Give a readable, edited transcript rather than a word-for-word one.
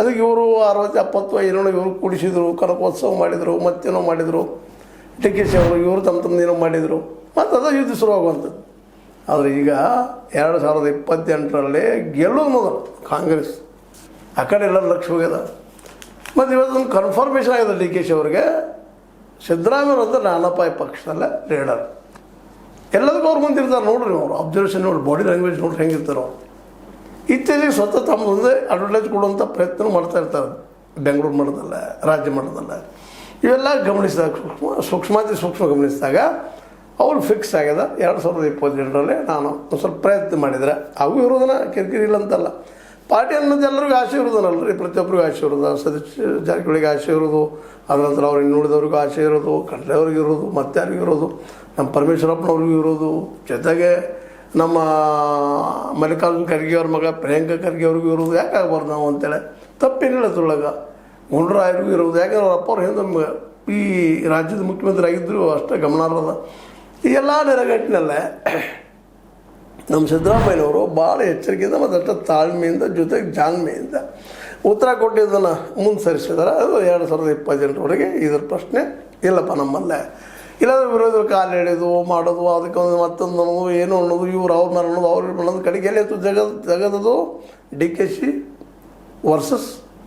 ಅದಕ್ಕೆ ಇವರು 60 70 ಏನೋ ಇವರು ಕೂಡಿಸಿದ್ರು, ಕನಕೋತ್ಸವ ಮಾಡಿದರು, ಮತ್ತೇನೋ ಮಾಡಿದರು. ಡಿ ಕೆ ಶಿ ಅವರು ಇವರು ತಮ್ಮ ಏನೋ ಮಾಡಿದರು, ಮತ್ತು ಅದು ಯುದ್ಧ ಶುರುವಾಗುವಂಥದ್ದು. ಆದರೆ ಈಗ 2028ರಲ್ಲಿ ಗೆಲ್ಲೋದು ಮೊದಲು ಕಾಂಗ್ರೆಸ್, ಆ ಕಡೆ ಎಲ್ಲ ಲಕ್ಷ ಹೋಗ್ಯದ. ಮತ್ತು ಇವತ್ತೊಂದು ಕನ್ಫರ್ಮೇಷನ್ ಆಗಿದೆ ಡಿ ಕೆ ಶಿ ಅವ್ರಿಗೆ, ಸಿದ್ದರಾಮಯ್ಯ ಅಂತ ನಾನಪಾಯ ಪಕ್ಷದಲ್ಲೇ ಲೀಡರ್. ಎಲ್ಲದಕ್ಕೂ ಅವ್ರು ಮುಂದಿರ್ತಾರೆ ನೋಡ್ರಿ, ಅವರು ಅಬ್ಸರ್ವೇಷನ್ ನೋಡಿ, ಬಾಡಿ ಲ್ಯಾಂಗ್ವೇಜ್ ನೋಡ್ರಿ ಹೆಂಗಿರ್ತಾರೆ ಅವರು. ಇತ್ತೀಚೆಗೆ ಸ್ವತಃ ತಮ್ಮ ಮುಂದೆ ಅಡ್ವರ್ಟೈಸ್ ಕೊಡುವಂಥ ಪ್ರಯತ್ನ ಮಾಡ್ತಾ ಇರ್ತಾರೆ, ಬೆಂಗಳೂರು ಮಟ್ಟದಲ್ಲ, ರಾಜ್ಯ ಮಟ್ಟದಲ್ಲ. ಇವೆಲ್ಲ ಗಮನಿಸಿದಾಗ ಸೂಕ್ಷ್ಮ ಗಮನಿಸಿದಾಗ ಅವ್ರು ಫಿಕ್ಸ್ ಆಗ್ಯದ 2028ರಲ್ಲಿ ನಾನು ಒಂದು ಸ್ವಲ್ಪ ಪ್ರಯತ್ನ ಮಾಡಿದರೆ ಅವು ಇರೋದನ್ನ ಕಿರಿಕಿರಿ ಇಲ್ಲ ಅಂತಲ್ಲ. ಪಾರ್ಟಿ ಅನ್ನೋದು ಎಲ್ಲರಿಗೂ ಆಸೆ ಇರೋದನಲ್ರಿ, ಪ್ರತಿಯೊಬ್ಬರಿಗೂ ಆಸೆ ಇರೋದು, ಸತೀಶ್ ಜಾರಕಿಹೊಳಿಗೆ ಆಸೆ ಇರೋದು, ಅದ ನಂತರ ಅವ್ರು ಇನ್ನುಳಿದವ್ರಿಗೂ ಆಸೆ ಇರೋದು, ಖಂಡ್ರೆಯವ್ರಿಗೆ ಇರೋದು, ಮತ್ತೆ ಯಾರಿಗೂ ಇರೋದು, ನಮ್ಮ ಪರಮೇಶ್ವರಪ್ಪನವ್ರಿಗೂ ಇರೋದು, ಜೊತೆಗೆ ನಮ್ಮ ಮಲ್ಲಿಕಾರ್ಜುನ ಖರ್ಗೆ ಅವ್ರ ಮಗ ಪ್ರಿಯಾಂಕ ಖರ್ಗೆ ಅವ್ರಿಗೂ ಇರೋದು. ಯಾಕೆ ಆಗ್ಬಾರ್ದು ನಾವು ಅಂತೇಳಿ ತಪ್ಪೇನಿಲ್ಲ ಅದ್ರೊಳಗೆ. ಗುಂಡ್ರಾಯರಿಗೂ ಇರೋದು, ಯಾಕಂದ್ರೆ ಅವ್ರ ಅಪ್ಪ ಅವ್ರು ಹಿಂದೆ ಈ ರಾಜ್ಯದ ಮುಖ್ಯಮಂತ್ರಿ ಆಗಿದ್ದರು, ಅಷ್ಟೇ ಗಮನಾರ್ಹದ. ಈ ಎಲ್ಲ ನೆರಗಟ್ಟಿನಲ್ಲೇ ನಮ್ಮ ಸಿದ್ದರಾಮಯ್ಯನವರು ಭಾಳ ಎಚ್ಚರಿಕೆಯಿಂದ ಮತ್ತು ಅಷ್ಟು ತಾಳ್ಮೆಯಿಂದ ಜೊತೆಗೆ ಜಾಣ್ಮೆಯಿಂದ ಉತ್ತರ ಕೊಟ್ಟಿದ್ದನ್ನು ಮುಂದುವರಿಸಿದ್ದಾರೆ. ಅದು 2028ರವರೆಗೆ ಇದ್ರ ಪ್ರಶ್ನೆ ಇಲ್ಲಪ್ಪ ನಮ್ಮಲ್ಲೇ. ಇಲ್ಲಾಂದ್ರೆ ವಿರೋಧರು ಕಾಲು ಎಳೆದು ಮಾಡೋದು, ಅದಕ್ಕೊಂದು ಮತ್ತೊಂದು ಅನ್ನೋದು, ಏನು ಅನ್ನೋದು, ಇವ್ರು ಅವ್ರ ಮೇಲೆ ಅನ್ನೋದು, ಅವ್ರ ಅನ್ನೋದು ಕಡೆಗೆ ಎಲ್ಲಿ ಜಗದದು ಡಿ ಕೆ ಶಿ ವರ್ಸಸ್